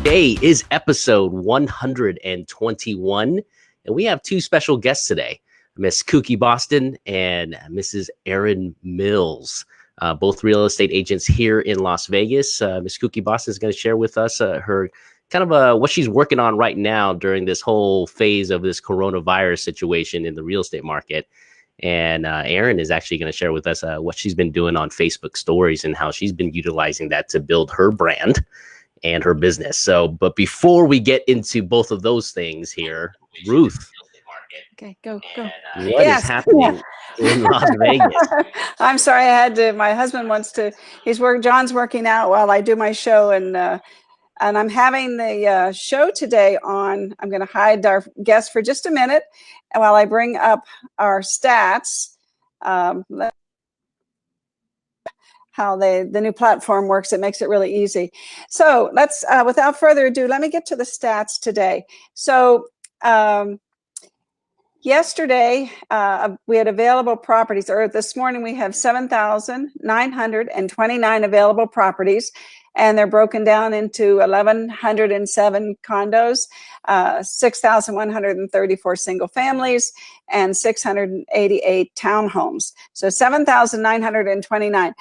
Today is episode 121, and we have two special guests today, Miss Kookie Boston and Mrs. Erin Mills, both real estate agents here in Las Vegas. Miss Kookie Boston is going to share with us her kind of what she's working on right now during this whole phase of this coronavirus situation in the real estate market. And Erin is actually going to share with us what she's been doing on Facebook stories and how she's been utilizing that to build her brand and her business. So, but before we get into both of those things here, Ruth. Okay, go. What is happening in Las Vegas? I'm sorry, I had to. My husband wants to. John's working out while I do my show, and I'm having the show today on. I'm going to hide our guest for just a minute, and while I bring up our stats. How the new platform works. It makes it really easy. So let's, without further ado, let me get to the stats today. So yesterday, we had available properties, or this morning we have 7,929 available properties, and they're broken down into 1,107 condos, 6,134 single families, and 688 townhomes. So 7,929.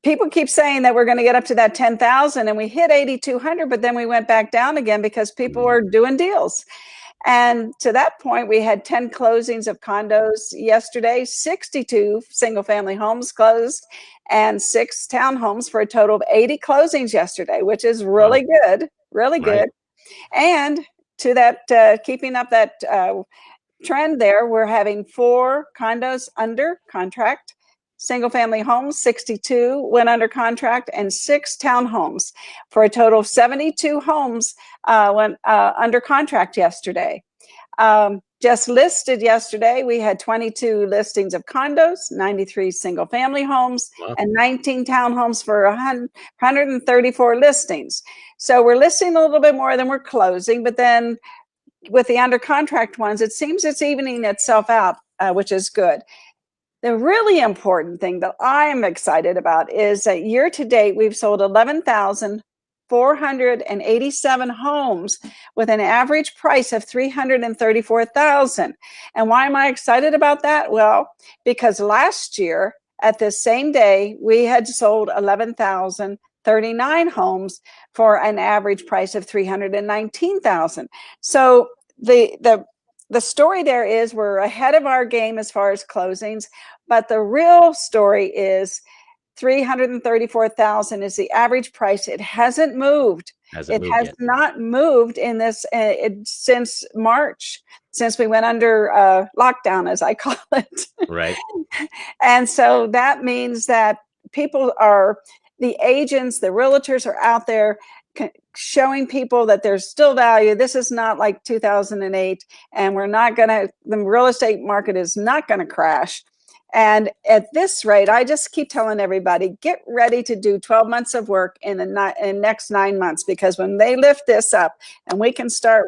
People keep saying that we're going to get up to that 10,000, and we hit 8,200, but then we went back down again because people are doing deals. And to that point, we had 10 closings of condos yesterday, 62 single family homes closed, and 6 townhomes for a total of 80 closings yesterday, which is really good, really good. And to that, keeping up that trend there, we're having 4 condos under contract, single family homes, 62 went under contract, and 6 townhomes for a total of 72 homes went under contract yesterday. Just listed yesterday, we had 22 listings of condos, 93 single family homes, and 19 townhomes for 134 listings. So we're listing a little bit more than we're closing, but then with the under contract ones, it seems it's evening itself out, which is good. The really important thing that I am excited about is that year to date, we've sold 11,487 homes with an average price of $334,000. And why am I excited about that? Well, because last year at this same day, we had sold 11,039 homes for an average price of $319,000. So the story there is we're ahead of our game as far as closings, but the real story is $334,000 is the average price. It hasn't moved. It has not moved in this since March, since we went under lockdown, as I call it. Right. And so that means that the agents, the realtors are out there showing people that there's still value. This is not like 2008, and the real estate market is not going to crash. And at this rate, I just keep telling everybody, get ready to do 12 months of work in the next 9 months, because when they lift this up and we can start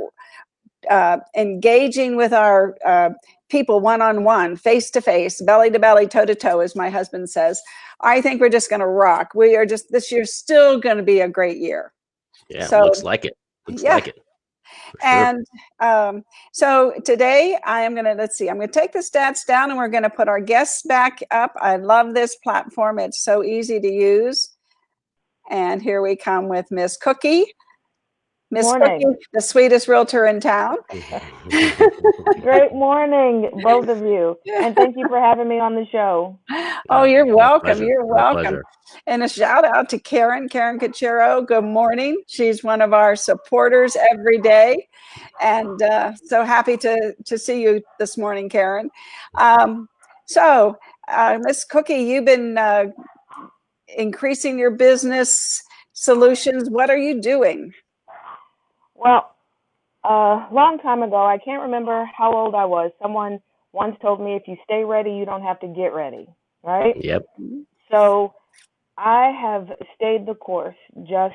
engaging with our people one-on-one, face-to-face, belly-to-belly, toe-to-toe, as my husband says, I think we're just going to rock. This year's still going to be a great year. Yeah, so, looks like it. Looks like it. And so today I'm going to take the stats down, and we're going to put our guests back up. I love this platform. It's so easy to use. And here we come with Miss Kookie. Miss Kookie, the sweetest realtor in town. Great morning, both of you. And thank you for having me on the show. Oh, you're welcome. You're welcome. And a shout out to Karen Cachero. Good morning. She's one of our supporters every day. And so happy to see you this morning, Karen. So Miss Kookie, you've been increasing your business solutions. What are you doing? Well, a long time ago, I can't remember how old I was. Someone once told me, if you stay ready, you don't have to get ready, right? Yep. So I have stayed the course, just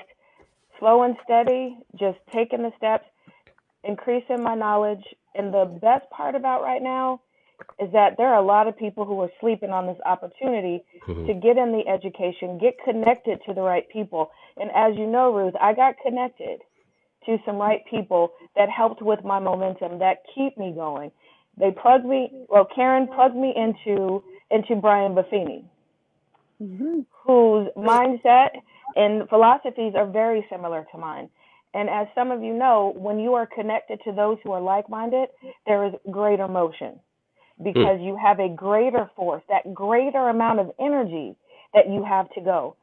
slow and steady, just taking the steps, increasing my knowledge. And the best part about right now is that there are a lot of people who are sleeping on this opportunity to get in the education, get connected to the right people. And as you know, Ruth, I got connected to some right people that helped with my momentum, that keep me going. They plugged me, well, Karen plugged me into Brian Buffini, whose mindset and philosophies are very similar to mine. And as some of you know, when you are connected to those who are like-minded, there is greater motion because you have a greater force, that greater amount of energy that you have to go.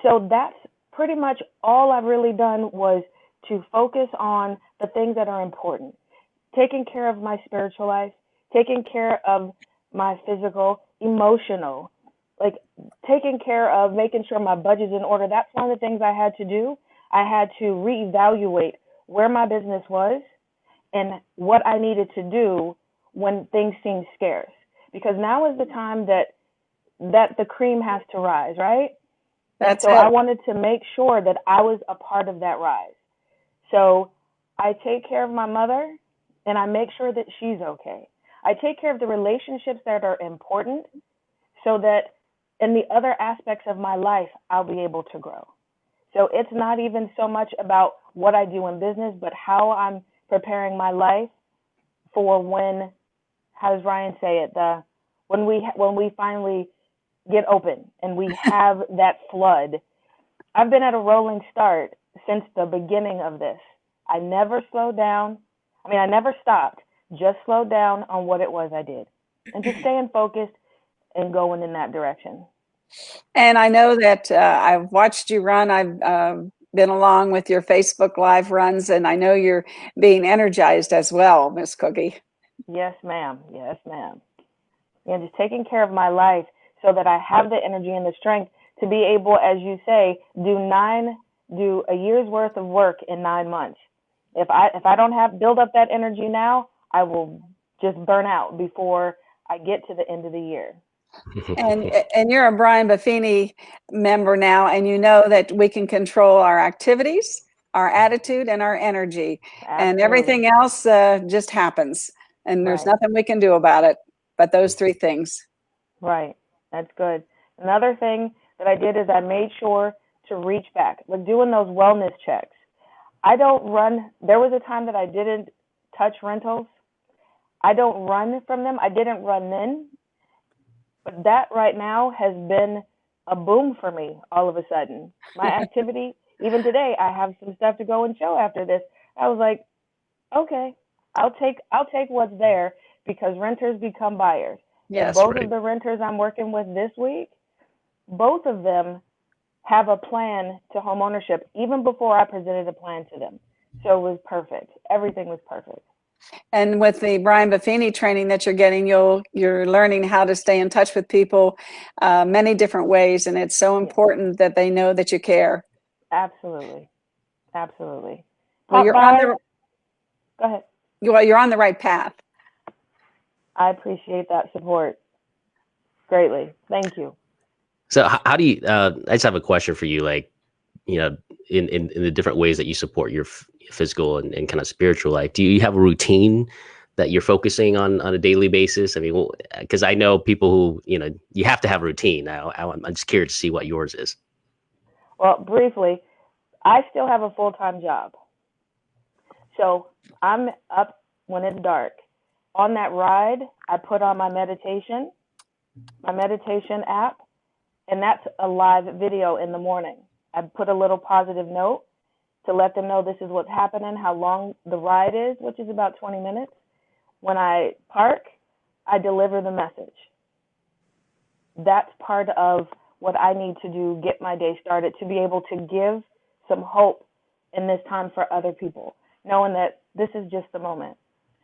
So that's pretty much all I've really done, was to focus on the things that are important. Taking care of my spiritual life, taking care of my physical, emotional, like taking care of making sure my budget's in order. That's one of the things I had to do. I had to reevaluate where my business was and what I needed to do when things seemed scarce. Because now is the time that the cream has to rise, right? That's so it. I wanted to make sure that I was a part of that rise. So I take care of my mother and I make sure that she's okay. I take care of the relationships that are important so that in the other aspects of my life, I'll be able to grow. So it's not even so much about what I do in business, but how I'm preparing my life for when, how does Ryan say it? When we finally get open and we have that flood. I've been at a rolling start since the beginning of this. I never slowed down. I mean, I never stopped, just slowed down on what it was I did and just staying focused and going in that direction. And I know that I've watched you run. I've been along with your Facebook Live runs, and I know you're being energized as well, Miss Cookie. Yes, ma'am. Yes, ma'am. And just taking care of my life so that I have the energy and the strength to be able, as you say, do a year's worth of work in 9 months. If I don't build up that energy now, I will just burn out before I get to the end of the year. And you're a Brian Buffini member now, and you know that we can control our activities, our attitude, and our energy. Absolutely. And everything else just happens. And there's Right. nothing we can do about it but those three things. Right. That's good. Another thing that I did is I made sure to reach back, like doing those wellness checks. I don't run. There was a time that I didn't touch rentals. I don't run from them. I didn't run then. But that right now has been a boom for me all of a sudden. My activity, even today, I have some stuff to go and show after this. I was like, okay, I'll take what's there, because renters become buyers. Yes, and both right. of the renters I'm working with this week, both of them have a plan to home ownership even before I presented a plan to them. So it was perfect. Everything was perfect. And with the Brian Buffini training that you're getting, you're learning how to stay in touch with people many different ways, and it's so important that they know that you care. Absolutely. Absolutely. Well, Pop by. Go ahead. Well, you're on the right path. I appreciate that support greatly. Thank you. So how do you, I just have a question for you, like, you know, in the different ways that you support your physical and kind of spiritual life. Do you have a routine that you're focusing on a daily basis? I mean, because I know people who, you know, you have to have a routine. I'm just curious to see what yours is. Well, briefly, I still have a full-time job. So I'm up when it's dark. On that ride, I put on my meditation app, and that's a live video in the morning. I put a little positive note to let them know this is what's happening, how long the ride is, which is about 20 minutes. When I park, I deliver the message. That's part of what I need to do, get my day started, to be able to give some hope in this time for other people, knowing that this is just the moment.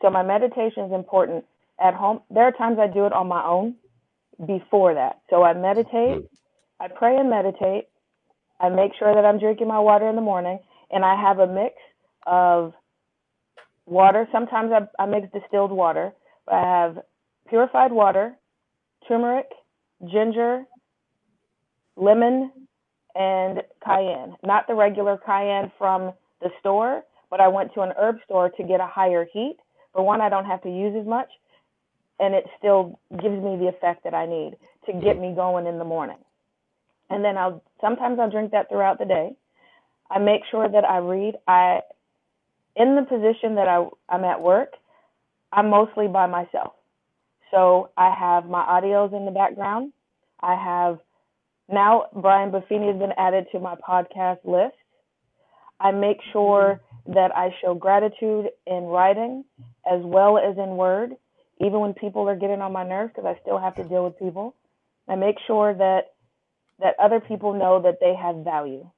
So my meditation is important at home. There are times I do it on my own before that. So I meditate, I pray and meditate. I make sure that I'm drinking my water in the morning, and I have a mix of water. Sometimes I mix distilled water. I have purified water, turmeric, ginger, lemon, and cayenne. Not the regular cayenne from the store, but I went to an herb store to get a higher heat. For one, I don't have to use as much. and it still gives me the effect that I need to get me going in the morning. And then sometimes I'll drink that throughout the day. I make sure that I read. In the position that I'm at work, I'm mostly by myself. So I have my audios in the background. I have now Brian Buffini has been added to my podcast list. I make sure that I show gratitude in writing as well as in word, even when people are getting on my nerves, because I still have to deal with people. I make sure that other people know that they have value.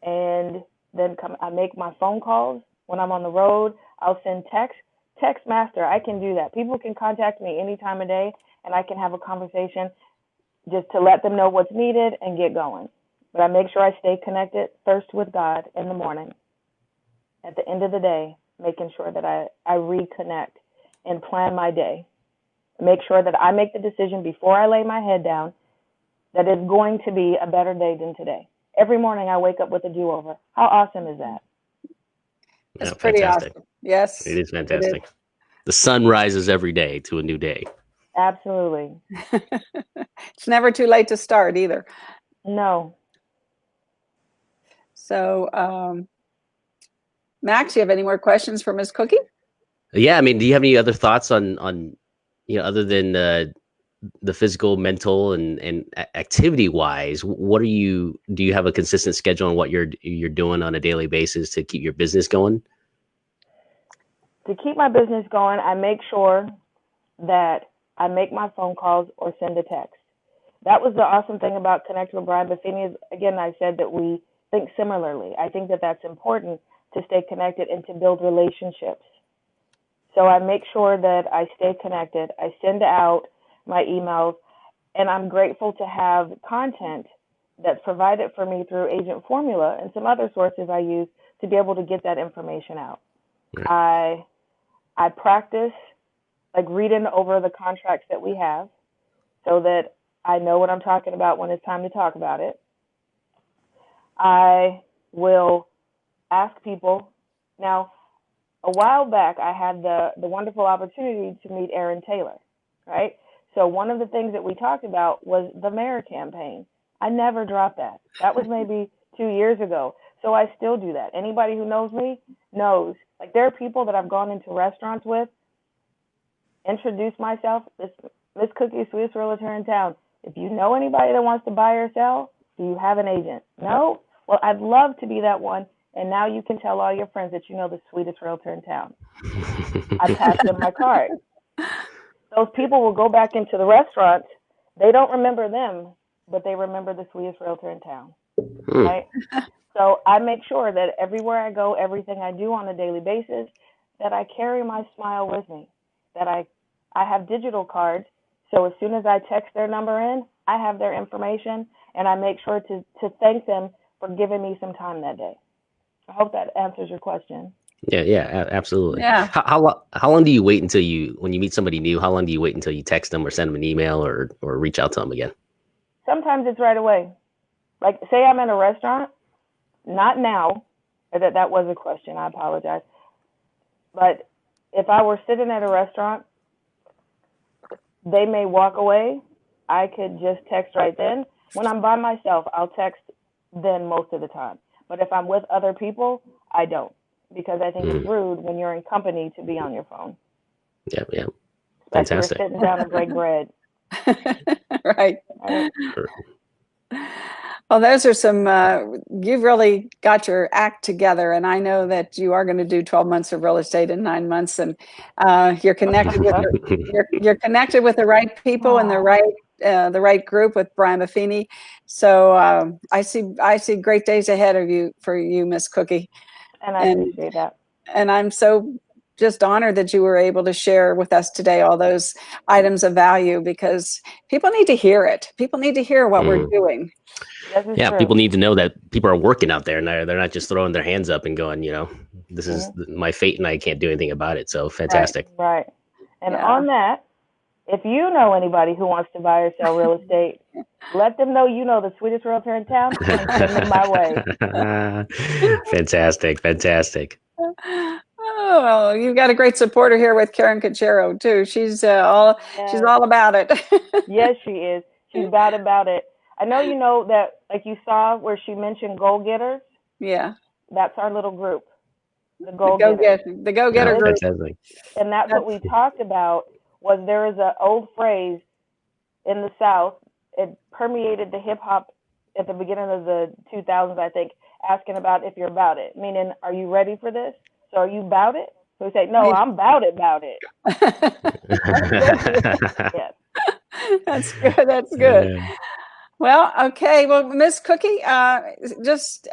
And then I make my phone calls. When I'm on the road, I'll send text master. I can do that. People can contact me any time of day, and I can have a conversation just to let them know what's needed and get going. But I make sure I stay connected first with God in the morning. At the end of the day, making sure that I reconnect and plan my day. Make sure that I make the decision before I lay my head down that it's going to be a better day than today. Every morning I wake up with a do-over. How awesome is that? It's pretty fantastic. awesome. Yes. It is fantastic. The sun rises every day to a new day. Absolutely. It's never too late to start either. No. So, Max, you have any more questions for Ms. Cookie? Yeah, I mean, do you have any other thoughts on other than the physical, mental, and activity wise? What do you have a consistent schedule on what you're doing on a daily basis to keep your business going? To keep my business going, I make sure that I make my phone calls or send a text. That was the awesome thing about connecting with Brian Buffini. Again, I said that we think similarly. I think that that's important to stay connected and to build relationships. So I make sure that I stay connected. I send out my emails, and I'm grateful to have content that's provided for me through Agent Formula and some other sources I use to be able to get that information out. Right. I practice like reading over the contracts that we have so that I know what I'm talking about when it's time to talk about it. I will ask people. Now, a while back, I had the wonderful opportunity to meet Aaron Taylor, right? So one of the things that we talked about was the mayor campaign. I never dropped that. That was maybe 2 years ago. So I still do that. Anybody who knows me knows. Like, there are people that I've gone into restaurants with, introduced myself, Miss Cookie, sweetest realtor in town. If you know anybody that wants to buy or sell, do you have an agent? No? Well, I'd love to be that one. And now you can tell all your friends that you know the sweetest realtor in town. I passed them my card. Those people will go back into the restaurant. They don't remember them, but they remember the sweetest realtor in town, right? So I make sure that everywhere I go, everything I do on a daily basis, that I carry my smile with me, that I have digital cards. So as soon as I text their number in, I have their information, and I make sure to thank them for giving me some time that day. I hope that answers your question. Yeah, absolutely. Yeah. How long do you wait until when you meet somebody new, how long do you wait until you text them or send them an email or reach out to them again? Sometimes it's right away. Like, say I'm in a restaurant, not now, that was a question, I apologize. But if I were sitting at a restaurant, they may walk away. I could just text right then. When I'm by myself, I'll text then most of the time. But if I'm with other people, I don't, because I think it's rude when you're in company to be on your phone. Yeah. Fantastic. You're sitting down to break bread. Right. Well, those are some, you've really got your act together, and I know that you are going to do 12 months of real estate in 9 months, and you're connected with you're connected with the right people and the right group with Brian Buffini. So I see great days ahead of you for you, Miss Cookie. And I appreciate that. And I'm so just honored that you were able to share with us today all those items of value, because people need to hear it. People need to hear what we're doing. Yeah, people need to know that people are working out there, and they're not just throwing their hands up and going, this is my fate and I can't do anything about it. So fantastic. Right. And on that, if you know anybody who wants to buy or sell real estate, let them know you know the sweetest realtor in town and send them my way. Fantastic. Oh, you've got a great supporter here with Karen Cachero too. She's she's Yes, all about it. yes, she is. She's bad about it. I know you know that, like you saw where she mentioned goal getters. Yeah, That's our little group, the the goal getters. the go No, getter And, group. fantastic. and that's what That's we talked about. Was there is an old phrase in the South. It permeated the hip hop at the beginning of the 2000s, I think, asking about if you're about it, meaning, are you ready for this? So are you about it? So we say, no, I'm about it, about it. Yes. That's good. That's good. Well, okay. Well, Miss Cookie, just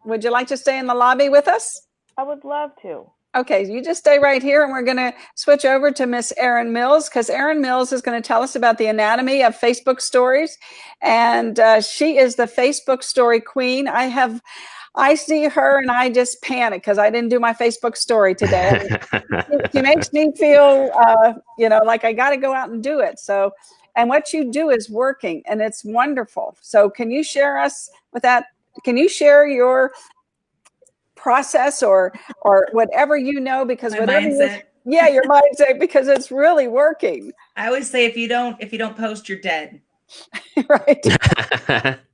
would you like to stay in the lobby with us? I would love to. Okay, you just stay right here, and we're going to switch over to Miss Erin Mills, because Erin Mills is going to tell us about the anatomy of Facebook stories, and she is the Facebook story queen. I see her and I just panic because I didn't do my Facebook story today. She makes me feel, like I got to go out and do it. So, and what you do is working, and it's wonderful. So, can you share us with that? Can you share your process or whatever you know? Because My whatever mindset. yeah, your mindset, because it's really working. I always say if you don't post, you're dead. Right.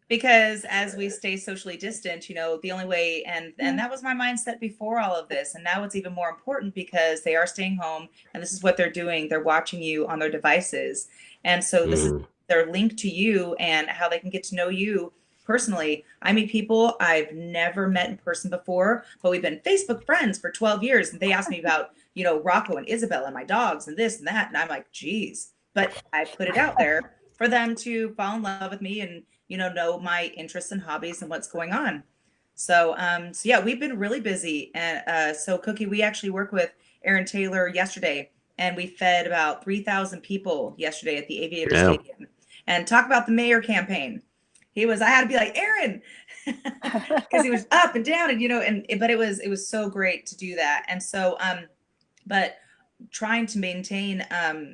Because as we stay socially distant, the only way, and that was my mindset before all of this, and now it's even more important because they are staying home, and this is what they're doing. They're watching you on their devices, and so this is their link to you and how they can get to know you personally. I meet people I've never met in person before, but we've been Facebook friends for 12 years, and they ask me about Rocco and Isabel and my dogs and this and that, and I'm like, geez, but I put it out there for them to fall in love with me and know my interests and hobbies and what's going on. So yeah, we've been really busy. And so Cookie, we actually worked with Aaron Taylor yesterday, and we fed about 3,000 people yesterday at the Aviator Stadium. And talk about the mayor campaign. I had to be like, Aaron, because he was up and down, and but it was so great to do that. And so but trying to maintain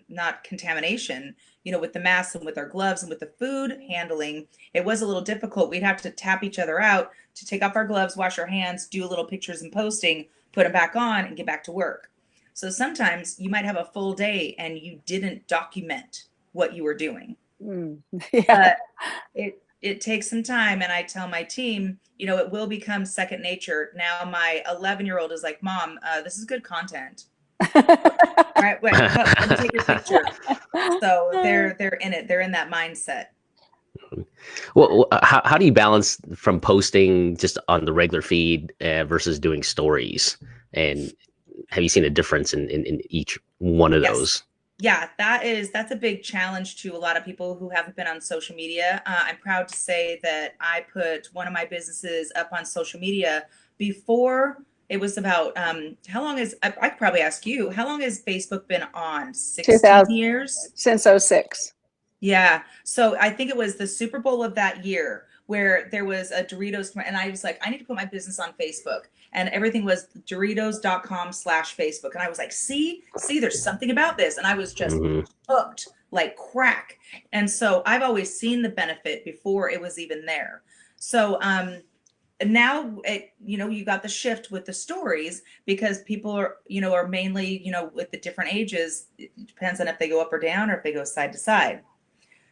not contamination, with the masks and with our gloves and with the food handling, it was a little difficult. We'd have to tap each other out to take off our gloves, wash our hands, do a little pictures and posting, put them back on, and get back to work. So sometimes you might have a full day and you didn't document what you were doing. Yeah. It takes some time, and I tell my team, it will become second nature. Now my 11-year-old is like, Mom, this is good content. Right, wait, let me take your picture. So they're in it. They're in that mindset. Well, how do you balance from posting just on the regular feed versus doing stories? And have you seen a difference in each one of those? Yeah, that's a big challenge to a lot of people who haven't been on social media. I'm proud to say that I put one of my businesses up on social media before. It was about how long is, I could probably ask you, how long has Facebook been on? 16 years? Since 06. Yeah. So I think it was the Super Bowl of that year where there was a Doritos, and I was like, I need to put my business on Facebook. And everything was Doritos.com/Facebook. And I was like, see, there's something about this. And I was just hooked like crack. And so I've always seen the benefit before it was even there. So now you got the shift with the stories because people are mainly, with the different ages, it depends on if they go up or down or if they go side to side.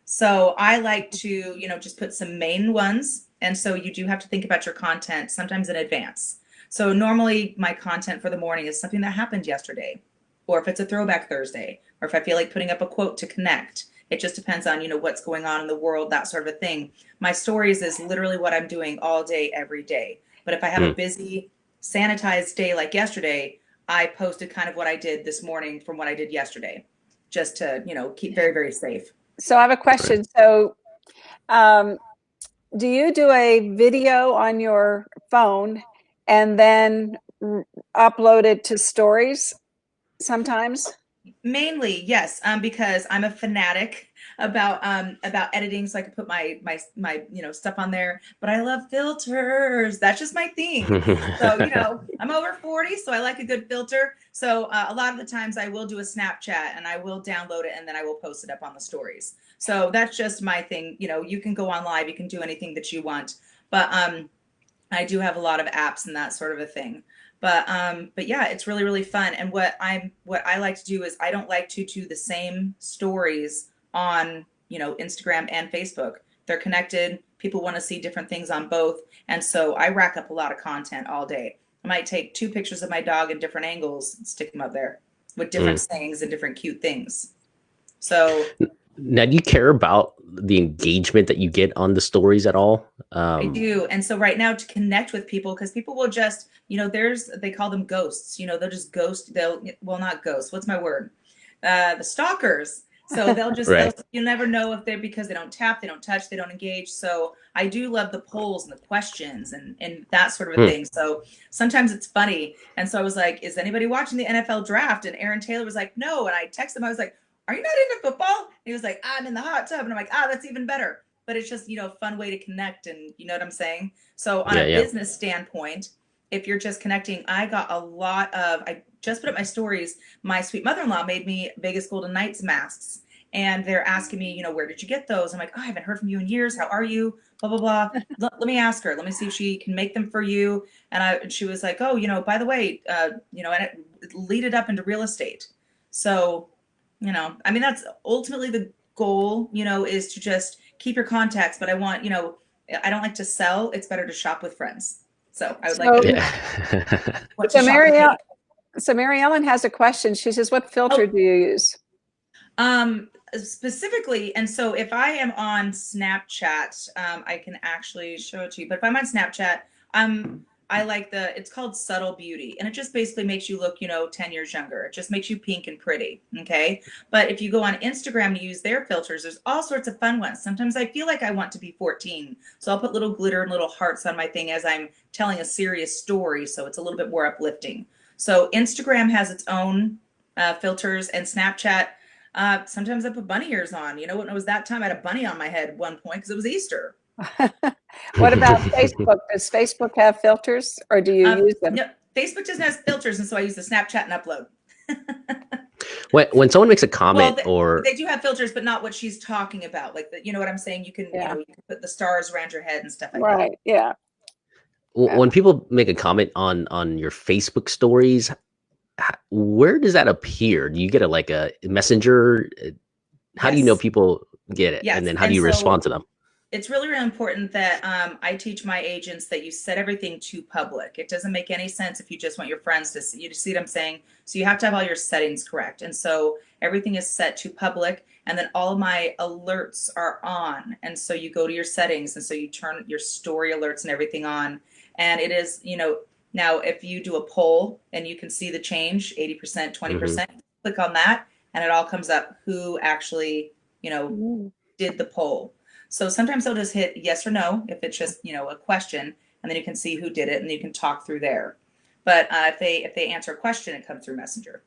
So I like to, just put some main ones. And so you do have to think about your content sometimes in advance. So normally my content for the morning is something that happened yesterday, or if it's a throwback Thursday, or if I feel like putting up a quote to connect. It just depends on, what's going on in the world, that sort of a thing. My stories is literally what I'm doing all day, every day. But if I have a busy, sanitized day like yesterday, I posted kind of what I did this morning from what I did yesterday, just to, keep very, very safe. So I have a question. So do you do a video on your phone and then upload it to stories sometimes? Mainly, yes, because I'm a fanatic about editing, so I can put my stuff on there. But I love filters. That's just my thing. So I'm over 40, so I like a good filter. So a lot of the times I will do a Snapchat and I will download it and then I will post it up on the stories. So that's just my thing. You can go on live, you can do anything that you want. But I do have a lot of apps and that sort of a thing. But yeah, it's really, really fun. And what I like to do is I don't like to do the same stories on, Instagram and Facebook. They're connected. People want to see different things on both. And so I rack up a lot of content all day. I might take 2 pictures of my dog in different angles and stick them up there with different sayings and different cute things. So now, do you care about the engagement that you get on the stories at all? I do. And so right now to connect with people, because people will just, they call them ghosts, they'll just ghost, well, not ghosts. What's my word? The stalkers. So they'll just, Right. you'll never know if they're, because they don't tap, they don't touch, they don't engage. So I do love the polls and the questions and that sort of a thing. So sometimes it's funny. And so I was like, is anybody watching the NFL draft? And Aaron Taylor was like, no. And I texted him, I was like, are you not into football? And he was like, I'm in the hot tub. And I'm like, that's even better. But it's just, a fun way to connect. And you know what I'm saying? So on a business standpoint, if you're just connecting, I just put up my stories. My sweet mother-in-law made me Vegas Golden Knights masks. And they're asking me, where did you get those? I'm like, I haven't heard from you in years. How are you? Blah, blah, blah. Let me ask her. Let me see if she can make them for you. And she was like, by the way, and it lead it up into real estate. So, that's ultimately the goal, is to just keep your contacts. But I want, I don't like to sell. It's better to shop with friends. So I would like to. So Mary Ellen has a question. She says, what filter do you use? Specifically, and so if I am on Snapchat, I can actually show it to you. But if I'm on Snapchat, I like it's called Subtle Beauty, and it just basically makes you look, 10 years younger. It just makes you pink and pretty. Okay. But if you go on Instagram to use their filters, there's all sorts of fun ones. Sometimes I feel like I want to be 14. So I'll put little glitter and little hearts on my thing as I'm telling a serious story. So it's a little bit more uplifting. So Instagram has its own filters, and Snapchat, sometimes I put bunny ears on. When it was that time, I had a bunny on my head at one point because it was Easter. What about Facebook? Does Facebook have filters, or do you use them? No, Facebook doesn't have filters, and so I use the Snapchat and upload. When someone makes a comment, they do have filters, but not what she's talking about. Like, you know what I'm saying? You can, you can put the stars around your head and stuff like that. Right. Yeah. When people make a comment on your Facebook stories, where does that appear? Do you get a messenger? How do you know people get it? Yes. And then how do you respond to them? It's really, really important that I teach my agents that you set everything to public. It doesn't make any sense if you just want your friends to see. You see what I'm saying? So you have to have all your settings correct. And so everything is set to public, and then all of my alerts are on. And so you go to your settings, and so you turn your story alerts and everything on. And it is, now if you do a poll and you can see the change, 80%, 20%, click on that, and it all comes up who actually, did the poll. So sometimes they'll just hit yes or no if it's just, a question, and then you can see who did it and you can talk through there. But if they answer a question, it comes through Messenger.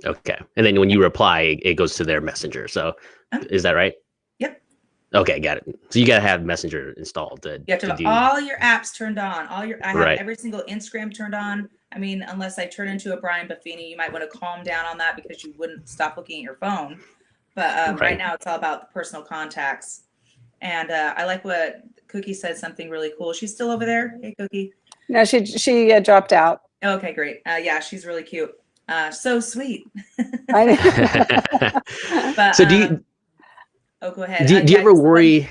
Okay. And then when you reply, it goes to their Messenger. So is that right? Yep. Okay, got it. So you got to have Messenger installed. You have to have all your apps turned on. I have every single Instagram turned on. I mean, unless I turn into a Brian Buffini, you might want to calm down on that because you wouldn't stop looking at your phone. But right now it's all about the personal contacts. And I like what Cookie said, something really cool. She's still over there. Hey, Cookie. No, she dropped out. Okay, great. Yeah, she's really cute. So sweet. But, so do you? Oh, go ahead. Do you ever worry?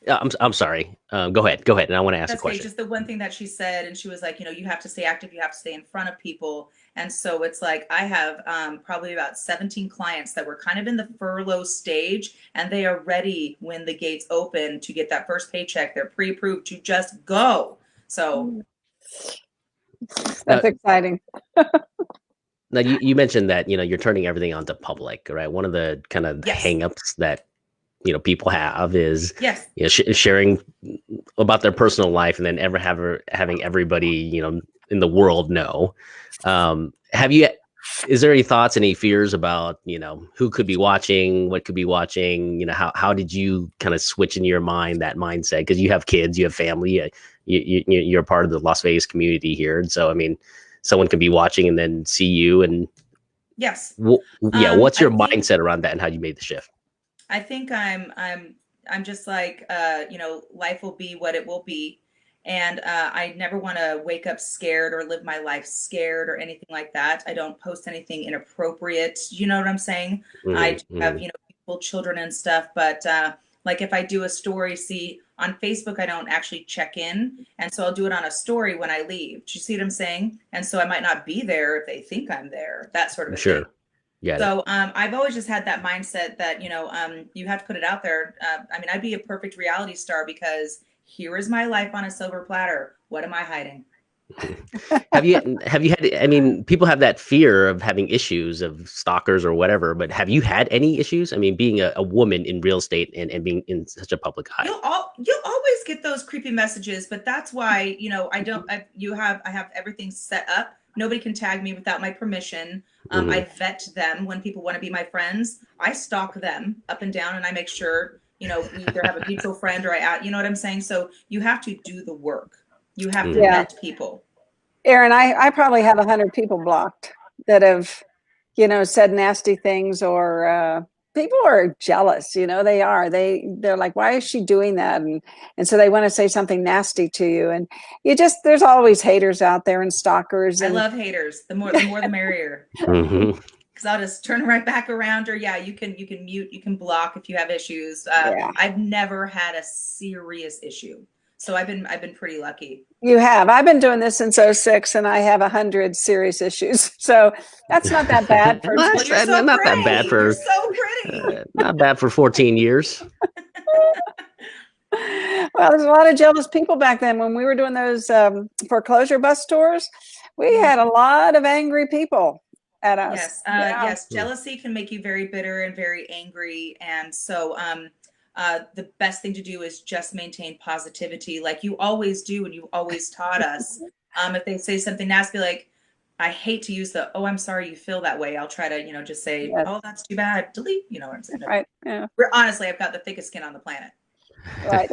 I'm sorry. Go ahead. And I want to ask a question. Okay, just the one thing that she said, and she was like, you have to stay active. You have to stay in front of people. And so it's like I have probably about 17 clients that were kind of in the furlough stage, and they are ready when the gates open to get that first paycheck. They're pre-approved to just go. So that's exciting. Now you mentioned that you're turning everything onto public, right? One of the kind of hangups that people have is sharing about their personal life, and then having everybody in the world know. Is there any thoughts, any fears about who could be watching, what could be watching? How did you kind of switch in your mind that mindset? Because you have kids, you have family, you're part of the Las Vegas community here, and so I mean, someone could be watching and then see you, and what's your mindset around that, and how you made the shift? I think I'm just like life will be what it will be, And I never want to wake up scared or live my life scared or anything like that. I don't post anything inappropriate. You know what I'm saying? I do have, beautiful children and stuff, but like if I do a story, see on Facebook, I don't actually check in. And so I'll do it on a story when I leave. Do you see what I'm saying? And so I might not be there if they think I'm there, that sort of a thing. Yeah. So I've always just had that mindset that, you have to put it out there. I mean, I'd be a perfect reality star because here is my life on a silver platter. What am I hiding? Have you had, I mean, people have that fear of having issues of stalkers or whatever, but have you had any issues? I mean, being a woman in real estate and being in such a public eye. You'll always get those creepy messages, but that's why, I have everything set up. Nobody can tag me without my permission. I vet them when people want to be my friends. I stalk them up and down and I make sure, we either have a mutual friend or you know what I'm saying? So you have to do the work. You have to vet people. Erin, I probably have 100 people blocked that have, said nasty things, or people are jealous. They're like, why is she doing that? And so they want to say something nasty to you. And there's always haters out there and stalkers. I love haters. The more the merrier. Because I'll just turn right back around. Or you can mute, you can block if you have issues. I've never had a serious issue. So I've been pretty lucky. You have. I've been doing this since 2006, and I have 100 serious issues. So that's not that bad. That bad for. You're so pretty. Not bad for 14 years. Well, there's a lot of jealous people back then when we were doing those foreclosure bus tours. We had a lot of angry people at us. Yes, yes. Jealousy can make you very bitter and very angry, and so the best thing to do is just maintain positivity like you always do and you always taught us. If they say something nasty, like, I hate to use oh, I'm sorry you feel that way. I'll try to, just say, oh, that's too bad. Delete, you know what I'm saying? Right. Yeah. Honestly, I've got the thickest skin on the planet. Right.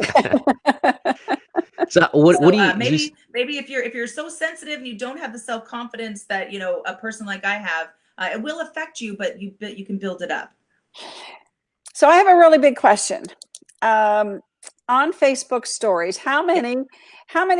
So what do you maybe if you're so sensitive and you don't have the self-confidence that, a person like I have, it will affect you, but you can build it up. So I have a really big question. On Facebook stories, how many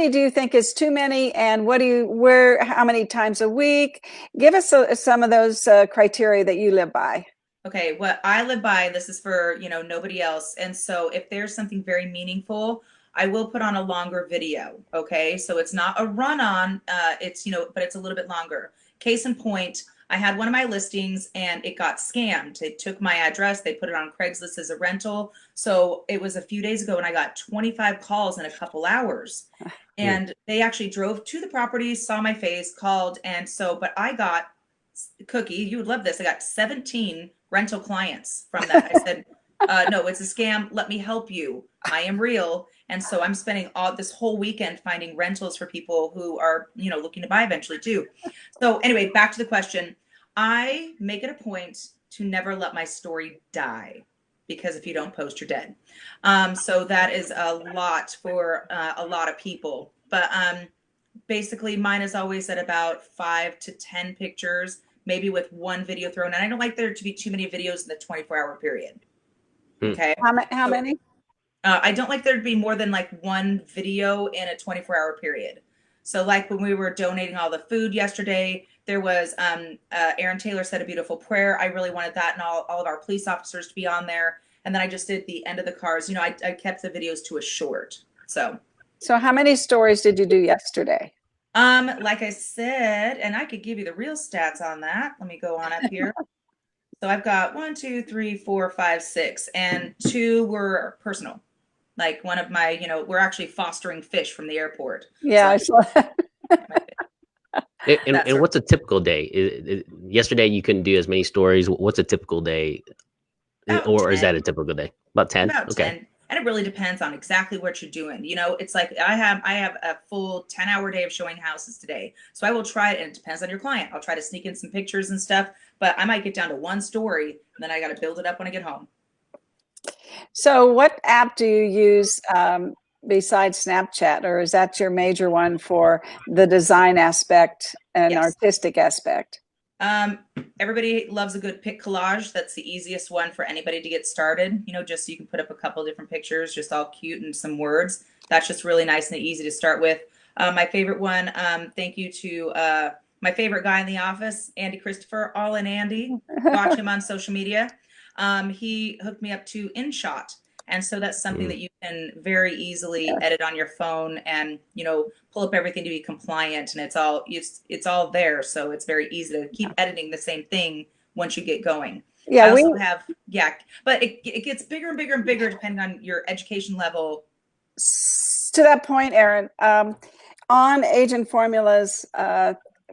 do you think is too many, and how many times a week? Give us some of those criteria that you live by. Okay, what I live by, this is for, nobody else. And so if there's something very meaningful, I will put on a longer video. Okay, so it's not a run-on, it's, but it's a little bit longer. Case in point, I had one of my listings and it got scammed. They took my address, they put it on Craigslist as a rental. So it was a few days ago and I got 25 calls in a couple hours. And they actually drove to the property, saw my face, called. And so, but I got, Cookie, you would love this. I got 17 rental clients from that. I said, no, it's a scam. Let me help you. I am real. And so I'm spending this whole weekend finding rentals for people who are, looking to buy eventually too. So anyway, back to the question. I make it a point to never let my story die, because if you don't post, you're dead. So that is a lot for a lot of people. But basically mine is always at about 5 to 10 pictures, maybe with one video thrown. And I don't like there to be too many videos in the 24-hour period. Okay. How many? I don't like there to be more than like one video in a 24-hour period. So like when we were donating all the food yesterday, there was Aaron Taylor said a beautiful prayer. I really wanted that and all of our police officers to be on there. And then I just did the end of the cars. I kept the videos to a short. So how many stories did you do yesterday? Like I said, and I could give you the real stats on that. Let me go on up here. So I've got 1, 2, 3, 4, 5, 6, and 2 were personal. Like one of my, we're actually fostering fish from the airport. Yeah, so I saw that. And what's a typical day? Yesterday you couldn't do as many stories. What's a typical day? Or 10. Is that a typical day? About 10? About okay. 10. And it really depends on exactly what you're doing. It's like I have a full 10-hour day of showing houses today. So I will try it, and it depends on your client. I'll try to sneak in some pictures and stuff, but I might get down to one story, and then I got to build it up when I get home. So what app do you use besides Snapchat, or is that your major one for the design aspect and artistic aspect? Everybody loves a good pic collage. That's the easiest one for anybody to get started, just so you can put up a couple different pictures, just all cute and some words. that's just really nice and easy to start with. My favorite one, thank you to my favorite guy in the office, Andy Christopher, All in Andy. Watch him on social media. He hooked me up to InShot. And so that's something that you can very easily edit on your phone and, you know, pull up everything to be compliant, and it's all there. So it's very easy to keep editing the same thing once you get going. Yeah, I also have, but it gets bigger and bigger and bigger depending on your education level. To that point, Erin, on Agent Formula's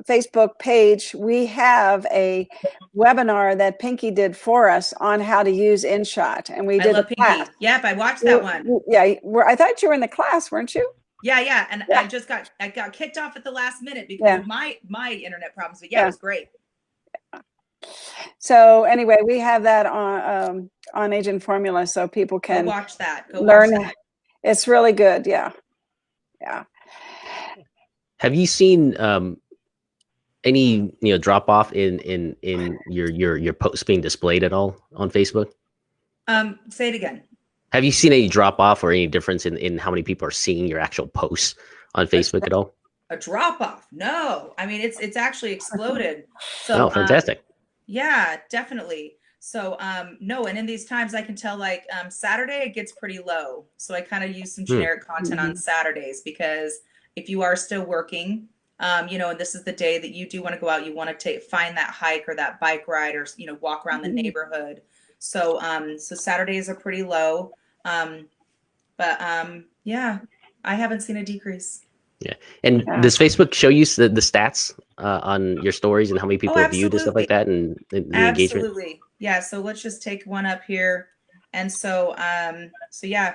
Facebook page, we have a webinar that Pinky did for us on how to use InShot, and we did a class. Pinky. Yep, I watched that one. Yeah, I thought you were in the class, weren't you? Yeah, and I got kicked off at the last minute because of my internet problems. But it was great. So anyway, we have that on Agent Formula, so people can watch that. Learn. It's really good. Yeah. Have you seen any drop off in your posts being displayed at all on Facebook? Say it again. Have you seen any drop off or any difference in how many people are seeing your actual posts on Facebook at all? A drop off? No. I mean, it's actually exploded. So fantastic. Yeah, definitely. So no, and in these times I can tell, like Saturday it gets pretty low. So I kind of use some generic content on Saturdays, because if you are still working, and this is the day that you do want to go out, you want to find that hike or that bike ride, or walk around the neighborhood. So so Saturdays are pretty low. But yeah, I haven't seen a decrease. Yeah. And does Facebook show you the stats on your stories and how many people have viewed and stuff like that, and the engagement? Absolutely. Yeah. So let's just take one up here. And so yeah,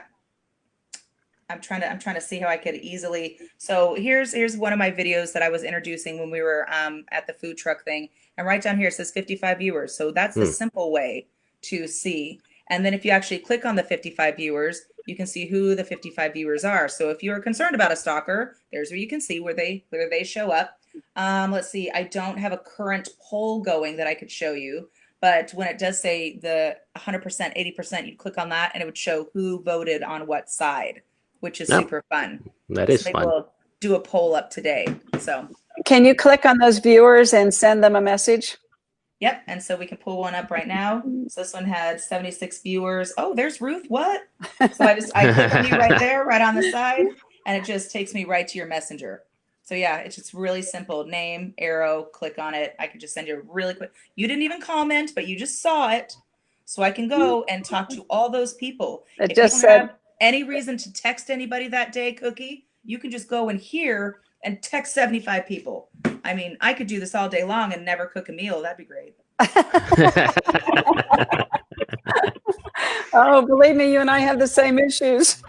I'm trying to see how I could easily. So here's one of my videos that I was introducing when we were at the food truck thing. And right down here it says 55 viewers. So that's the simple way to see. And then if you actually click on the 55 viewers, you can see who the 55 viewers are. So if you're concerned about a stalker, there's where you can see whether they show up. Let's see, I don't have a current poll going that I could show you, but when it does say the 100%, 80%, you'd click on that and it would show who voted on what side, which is super fun. That is fun. We'll do a poll up today. So can you click on those viewers and send them a message? Yep. And so we can pull one up right now. So this one had 76 viewers. Oh, there's Ruth. What? So I click on you right there, right on the side, and it just takes me right to your messenger. So yeah, it's just really simple. Name, arrow, click on it. I can just send you a really quick. You didn't even comment, but you just saw it. So I can go and talk to all those people. If you don't have any reason to text anybody that day, Cookie, you can just go in here and text 75 people. I mean, I could do this all day long and never cook a meal. That'd be great. Oh, believe me, you and I have the same issues.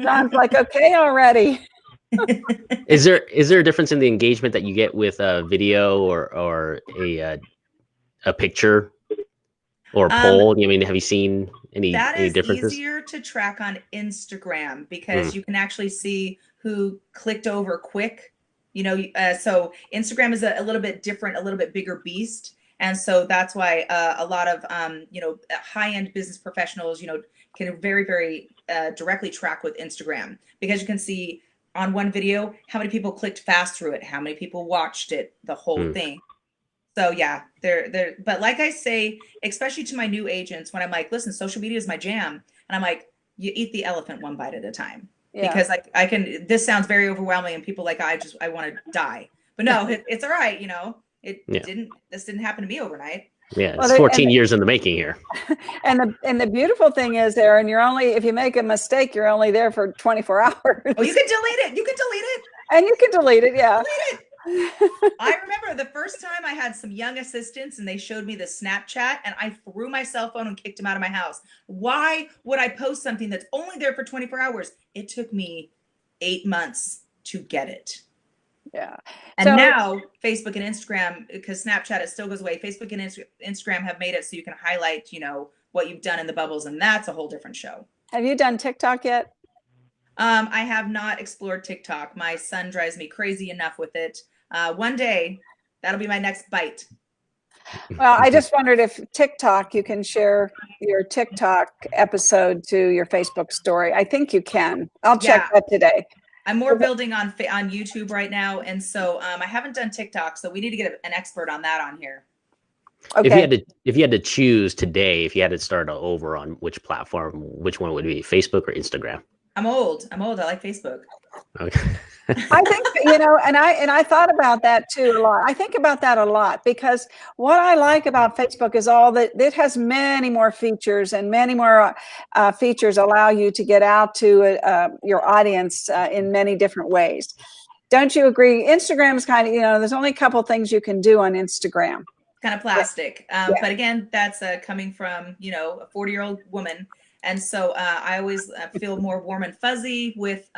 John's like, okay, already. Is there a difference in the engagement that you get with a video or a picture or a poll? I mean, have you seen any differences? That is easier to track on Instagram, because you can actually see who clicked over quick. So Instagram is a little bit different, a little bit bigger beast. And so that's why a lot of, high-end business professionals, can very, very directly track with Instagram, because you can see on one video how many people clicked fast through it, how many people watched it, the whole thing. So yeah, but like I say, especially to my new agents, when I'm like, listen, social media is my jam. And I'm like, you eat the elephant one bite at a time. Yeah. Because this sounds very overwhelming and people like, I want to die, but no, it's all right. This didn't happen to me overnight. Yeah. It's 14 years in the making here. And the beautiful thing is, Erin, if you make a mistake, you're only there for 24 hours. Oh, you can delete it. You can delete it. And you can delete it. Yeah. Delete it. I remember the first time I had some young assistants and they showed me the Snapchat, and I threw my cell phone and kicked them out of my house. Why would I post something that's only there for 24 hours? It took me 8 months to get it. Yeah. And now Facebook and Instagram, because Snapchat, it still goes away. Facebook and Instagram have made it so you can highlight, what you've done in the bubbles, and that's a whole different show. Have you done TikTok yet? I have not explored TikTok. My son drives me crazy enough with it. One day, that'll be my next bite. Well, I just wondered if TikTok, you can share your TikTok episode to your Facebook story. I think you can. I'll check Yeah. that today. I'm more building on YouTube right now, and so I haven't done TikTok, so we need to get an expert on that on here. Okay. If you had to choose today, if you had to start over on which platform, which one would it be, Facebook or Instagram? I'm old. I like Facebook. Okay. I think, and I thought about that too a lot. I think about that a lot because what I like about Facebook is all that it has many more features, and many more features allow you to get out to your audience in many different ways. Don't you agree? Instagram is kind of, there's only a couple things you can do on Instagram. Kind of plastic. Yeah. But again, that's coming from, a 40-year-old woman. And so I always feel more warm and fuzzy with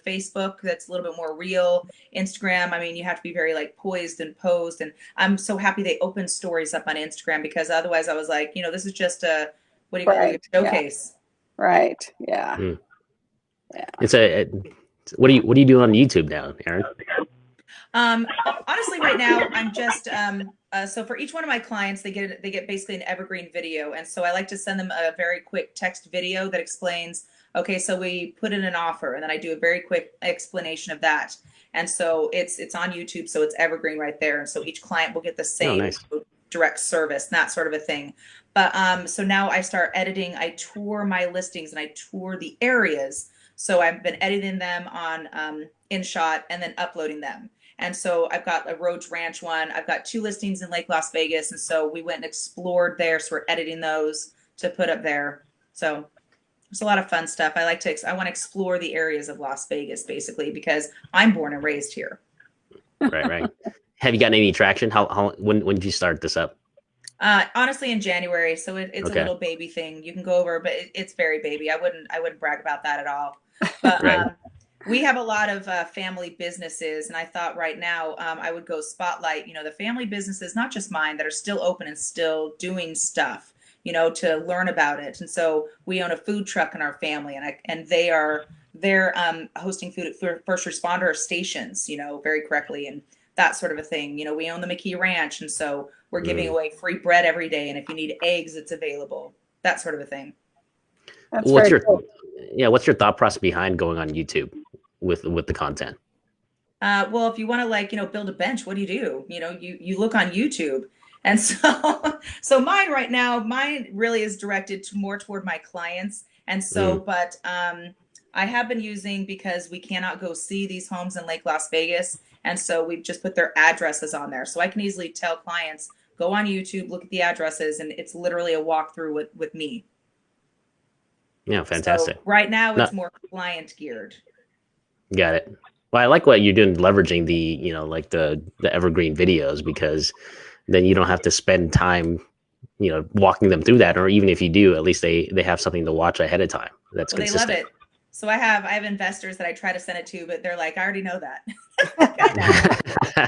Facebook. That's a little bit more real. Instagram, I mean, you have to be very like poised and posed. And I'm so happy they opened stories up on Instagram, because otherwise I was like, this is just a, what do you call it, a showcase. Yeah. Right. Yeah. Yeah. What are you doing on YouTube now, Erin? Honestly, right now I'm just so for each one of my clients, they get basically an evergreen video, and so I like to send them a very quick text video that explains, okay, so we put in an offer, and then I do a very quick explanation of that, and so it's on YouTube, so it's evergreen right there, and so each client will get the same direct service, that sort of a thing. But so now I start editing, I tour my listings, and I tour the areas. So I've been editing them on InShot and then uploading them. And so I've got a Rhodes Ranch one. I've got 2 listings in Lake Las Vegas. And so we went and explored there. So we're editing those to put up there. So there's a lot of fun stuff. I want to explore the areas of Las Vegas, basically, because I'm born and raised here. Right. Have you gotten any traction? When did you start this up? Honestly, in January. So it's a little baby thing. You can go over, but it's very baby. I wouldn't brag about that at all. But right. We have a lot of family businesses, and I thought right now I would go spotlight, the family businesses, not just mine, that are still open and still doing stuff, to learn about it. And so we own a food truck in our family, and they're hosting food at first responder stations, very correctly, and that sort of a thing. We own the McKee Ranch, and so we're giving away free bread every day, and if you need eggs, it's available. That sort of a thing. That's what's your thought process behind going on YouTube with the content? Well, if you want to build a bench, what do? You look on YouTube. And so mine really is directed more toward my clients. And so, but I have been using, because we cannot go see these homes in Lake Las Vegas. And so we've just put their addresses on there. So I can easily tell clients, go on YouTube, look at the addresses, and it's literally a walkthrough with me. Yeah, fantastic. So right now it's more client geared. Got it. Well, I like what you're doing, leveraging the evergreen videos, because then you don't have to spend time, walking them through that. Or even if you do, at least they have something to watch ahead of time. That's consistent. They love it. So I have investors that I try to send it to, but they're like, I already know that.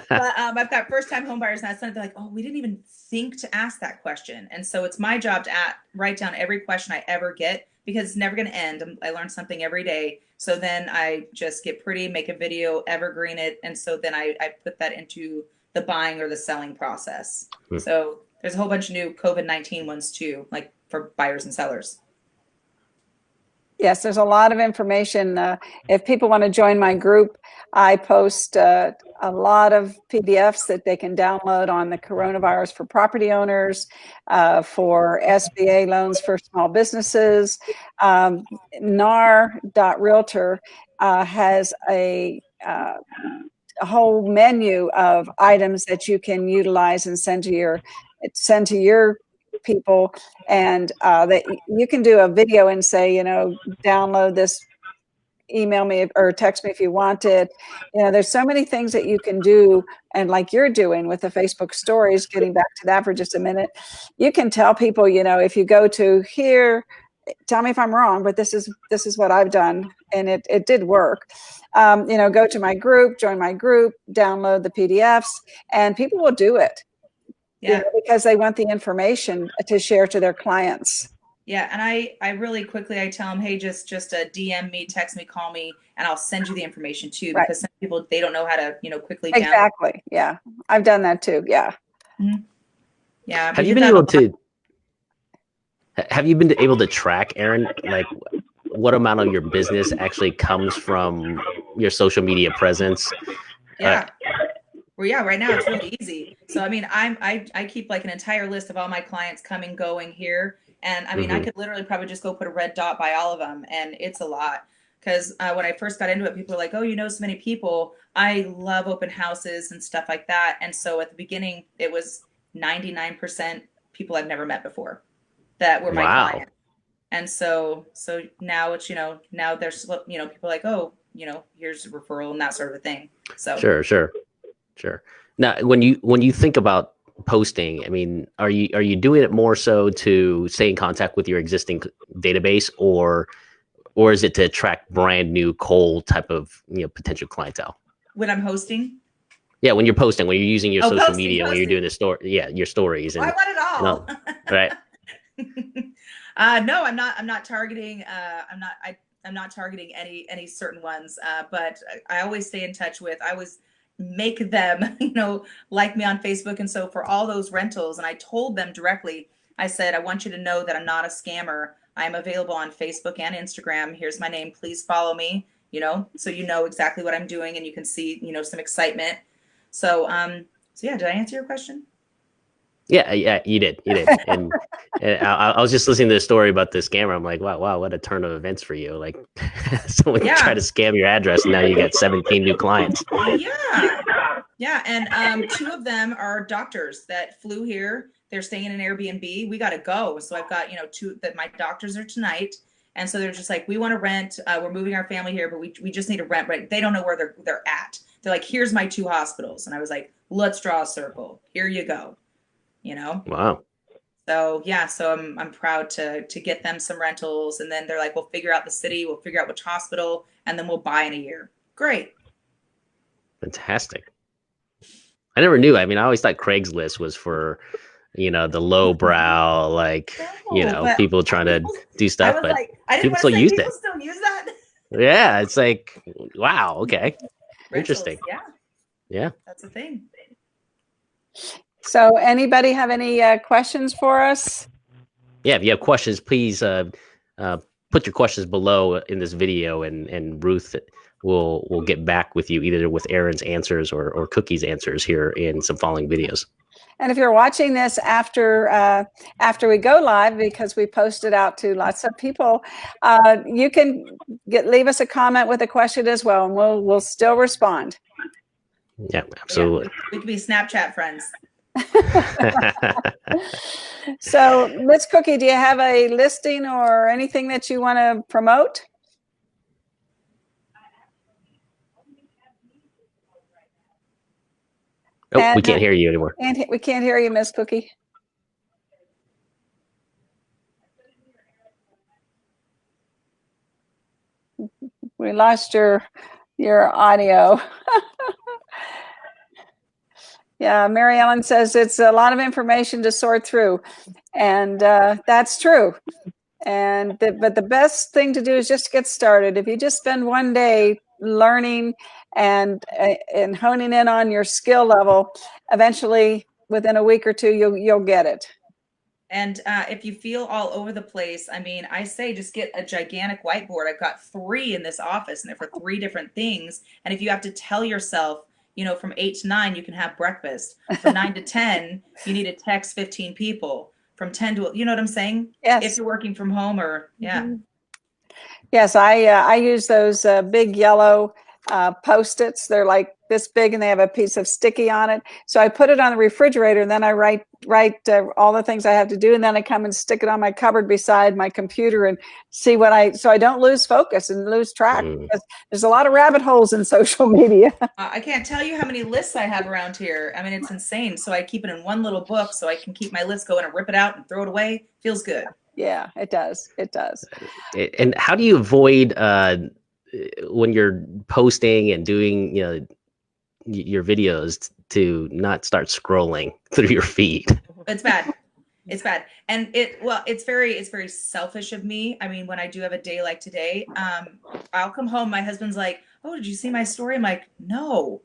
But I've got first time home buyers, and I send it, they're like, oh, we didn't even think to ask that question. And so it's my job to write down every question I ever get, because it's never going to end. I learn something every day. So then I just get pretty, make a video, evergreen it. And so then I put that into the buying or the selling process. So there's a whole bunch of new COVID-19 ones too, like for buyers and sellers. Yes, there's a lot of information. If people want to join my group, I post a lot of PDFs that they can download on the coronavirus for property owners, for SBA loans for small businesses. NAR.realtor has a whole menu of items that you can utilize and send to your people, and that you can do a video and say, download this, email me or text me if you want it. There's so many things that you can do, and like you're doing with the Facebook stories, getting back to that for just a minute, you can tell people, if you go to here, tell me if I'm wrong, but this is what I've done, and it did work. Go to my group, join my group, download the PDFs, and people will do it. Yeah, because they want the information to share to their clients. Yeah, and I really quickly, I tell them, hey, just DM me, text me, call me, and I'll send you the information too, because some people, they don't know how to, quickly download. Exactly. Yeah, I've done that too. Yeah. Mm-hmm. Yeah. Have you been able to? Have you been able to track, Aaron, like what amount of your business actually comes from your social media presence? Yeah. Well, yeah, right now it's really easy. So, I mean, I keep like an entire list of all my clients coming, going here. And I mean, I could literally probably just go put a red dot by all of them. And it's a lot. Because when I first got into it, people were like, oh, you know so many people. I love open houses and stuff like that. And so at the beginning, it was 99% people I've never met before that were my Wow. clients. And so now it's, now there's, people like, oh, here's a referral and that sort of a thing. So Sure. Now, when you think about posting, I mean, are you doing it more so to stay in contact with your existing database, or is it to attract brand new cold type of potential clientele? when I'm hosting, Yeah, when you're posting, when you're using your social posting, media, when you're doing the story, your stories, I and want it all. right. No, I'm not targeting. I'm not targeting any certain ones. But I always stay in touch with. I always make them, like me on Facebook. And so for all those rentals, and I told them directly, I said, I want you to know that I'm not a scammer. I'm available on Facebook and Instagram. Here's my name. Please follow me. So you know exactly what I'm doing, and you can see, some excitement. So, so yeah, did I answer your question? Yeah, you did, and I was just listening to the story about the scammer. I'm like, wow, what a turn of events for you! Like, someone tried to scam your address, and now you got 17 new clients. Yeah, and two of them are doctors that flew here. They're staying in an Airbnb. We got to go, so I've got two that my doctors are tonight, and so they're just like, we want to rent. We're moving our family here, but we just need to rent. Right? They don't know where they're at. They're like, here's my two hospitals, and I was like, let's draw a circle. Here you go. Wow. So yeah, so I'm proud to get them some rentals, and then they're like, we'll figure out the city, we'll figure out which hospital, and then we'll buy in a year. Great. Fantastic. I never knew. I mean, I always thought Craigslist was for, the lowbrow, like, people trying to do stuff, but like, I didn't people still use it. Still use that. Yeah, it's like, wow, okay, Rentals, interesting. Yeah, that's a thing. So anybody have any questions for us? Yeah, if you have questions, please put your questions below in this video, and Ruth will get back with you either with Aaron's answers or Cookie's answers here in some following videos. And if you're watching this after we go live, because we post it out to lots of people, you can leave us a comment with a question as well, and we'll still respond. Yeah, absolutely. Yeah, we could be Snapchat friends. So, Miss Cookie, do you have a listing or anything that you want to promote? Oh, we can't hear you anymore. And we can't hear you, Miss Cookie. We lost your audio. Yeah, Mary Ellen says it's a lot of information to sort through, and that's true. But the best thing to do is just to get started. If you just spend one day learning and honing in on your skill level, eventually within a week or two you'll get it. And if you feel all over the place, I mean, I say just get a gigantic whiteboard. I've got 3 in this office, and they're for 3 different things. And if you have to tell yourself, from 8 to 9, you can have breakfast. From 9 to 10, you need to text 15 people. From 10 to, you know what I'm saying? Yes. If you're working from home or, yeah. Mm-hmm. Yes, I use those big yellow Post-its. They're like this big, and they have a piece of sticky on it. So I put it on the refrigerator, and then I write all the things I have to do, and then I come and stick it on my cupboard beside my computer and see so I don't lose focus and lose track. Because there's a lot of rabbit holes in social media. I can't tell you how many lists I have around here. I mean, it's insane. So I keep it in one little book so I can keep my list going and rip it out and throw it away. Feels good. Yeah, it does. It does. And how do you avoid when you're posting and doing your videos to not start scrolling through your feed? It's bad. And it's very selfish of me. I mean, when I do have a day like today, I'll come home, my husband's like, oh, did you see my story? I'm like, no.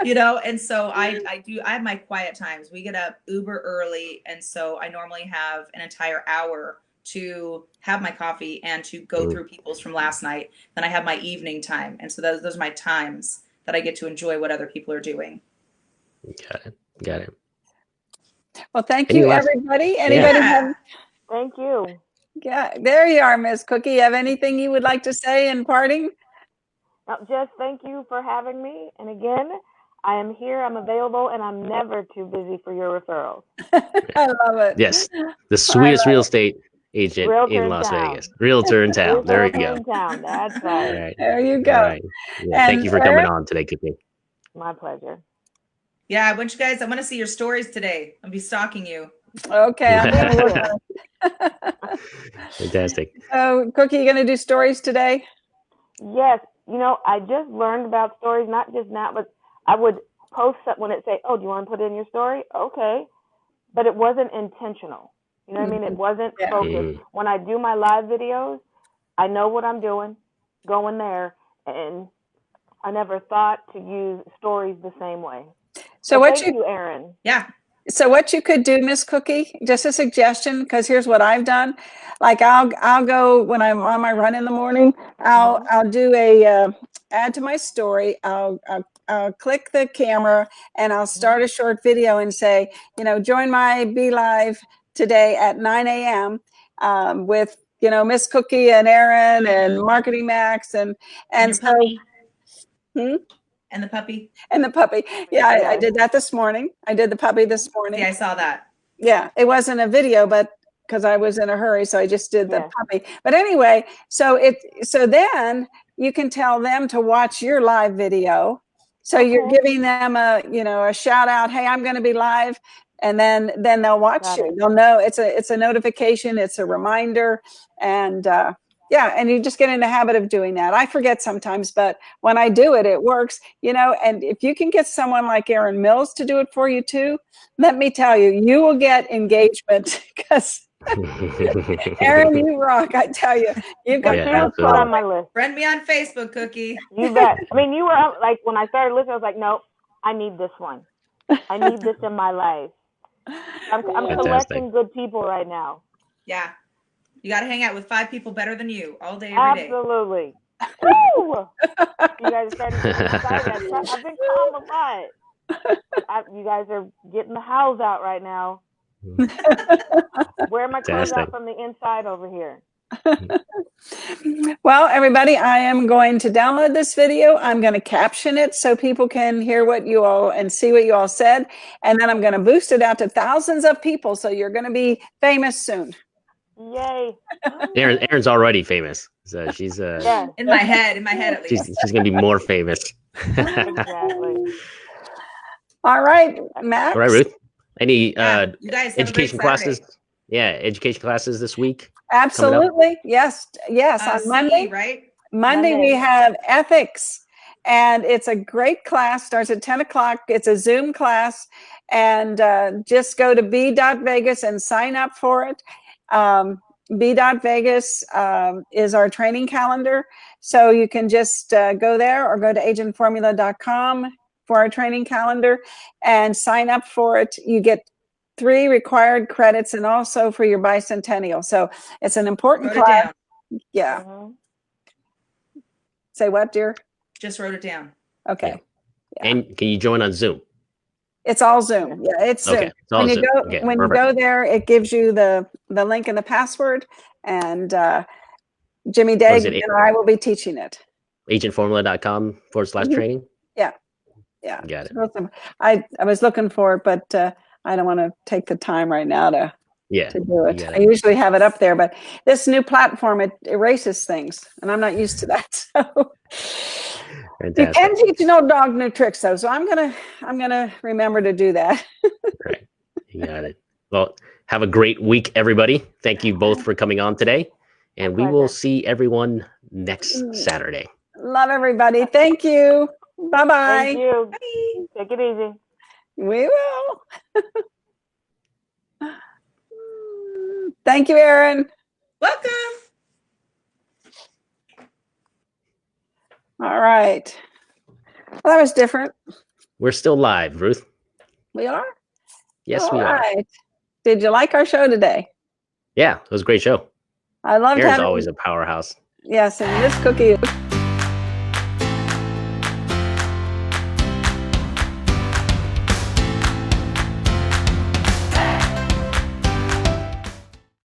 You know, and so I have my quiet times. We get up uber early, and so I normally have an entire hour to have my coffee and to go through people's from last night. Then I have my evening time, and so those are my times that I get to enjoy what other people are doing. Got it. Well, thank you, everybody. Anybody have? Thank you. Yeah, there you are, Miss Cookie. You have anything you would like to say in parting? Just thank you for having me. And again, I am here, I'm available, and I'm never too busy for your referrals. I love it. Yes, the sweetest real estate agent Realtor in Las Vegas. Realtor in town. There you go. In town. That's right. All right. There you go. All right. Yeah, thank you for coming on today, Cookie. My pleasure. Yeah, I want to see your stories today. I'll be stalking you. Okay, I'm going to look. Fantastic. So, Cookie, you going to do stories today? Yes. You know, I just learned about stories, not just now, but I would post that when it say, "Oh, do you want to put in your story?" Okay, but it wasn't intentional. You know what I mean? It wasn't focused. When I do my live videos, I know what I'm doing, going there, and I never thought to use stories the same way. So thank you, Erin. Yeah. So what you could do, Miss Cookie, just a suggestion, because here's what I've done. Like I'll go when I'm on my run in the morning. I'll do a add to my story. I'll click the camera and I'll start a short video and say, you know, join my Be Live today at 9 a.m. With Miss Cookie and Erin and Marketing Max and so. And the puppy. And the puppy. Yeah, I did that this morning. I did the puppy this morning. Yeah, I saw that. Yeah, it wasn't a video, but because I was in a hurry, so I just did the puppy. But anyway, so then you can tell them to watch your live video. So you're giving them a shout out. Hey, I'm going to be live, and then they'll watch you. They'll know it's a notification. It's a reminder, and yeah, and you just get in the habit of doing that. I forget sometimes, but when I do it, it works, and if you can get someone like Erin Mills to do it for you too, let me tell you, you will get engagement because Erin, you rock. I tell you, you've got put on my list. Friend me on Facebook, Cookie. You bet. I mean, you were like, when I started listening, I was like, nope, I need this one. I need this in my life. I'm collecting good people right now. Yeah. You got to hang out with 5 people better than you all day, every day. Absolutely. Woo! You guys are starting to get excited. I've been calm a lot. You guys are getting the howls out right now. Where are my clothes out from the inside over here? Well, everybody, I am going to download this video. I'm going to caption it so people can hear what you all and see what you all said. And then I'm going to boost it out to thousands of people. So you're going to be famous soon. Yay. Erin's already famous. So she's in my head at least. She's going to be more famous. Exactly. All right, Max. All right, Ruth. Any you guys education classes? Yeah, education classes this week. Absolutely. Yes. On Monday, right? Monday we have ethics, and it's a great class. Starts at 10 o'clock. It's a Zoom class, and just go to b.vegas and sign up for it. B.Vegas is our training calendar, so you can just go there or go to agentformula.com for our training calendar and sign up for it. You get 3 required credits and also for your bicentennial. So it's an important class. Yeah. Say what, dear? Just wrote it down. Okay. Yeah. And can you join on Zoom? It's all Zoom. Yeah, it's Zoom. Okay. It's all when you Zoom. go when you go there, it gives you the link and the password, and Jimmy Day and I will be teaching it. Agentformula.com/training. Yeah. Got it. I was looking for it, but I don't want to take the time right now to do it. I usually have it up there, but this new platform, it erases things, and I'm not used to that. So you can teach no dog new tricks, though. So I'm gonna remember to do that. Right, you got it. Well, have a great week, everybody. Thank you both for coming on today, and we will see everyone next Saturday. Love everybody. Thank you. Bye-bye. Thank you. Bye. Take it easy. We will. Thank you, Erin. Welcome. All right. Well, that was different. We're still live, Ruth. We are? Yes, All we are. right. Did you like our show today? Yeah, it was a great show. I loved Erin's having, always a powerhouse. yes, and Miss Cookie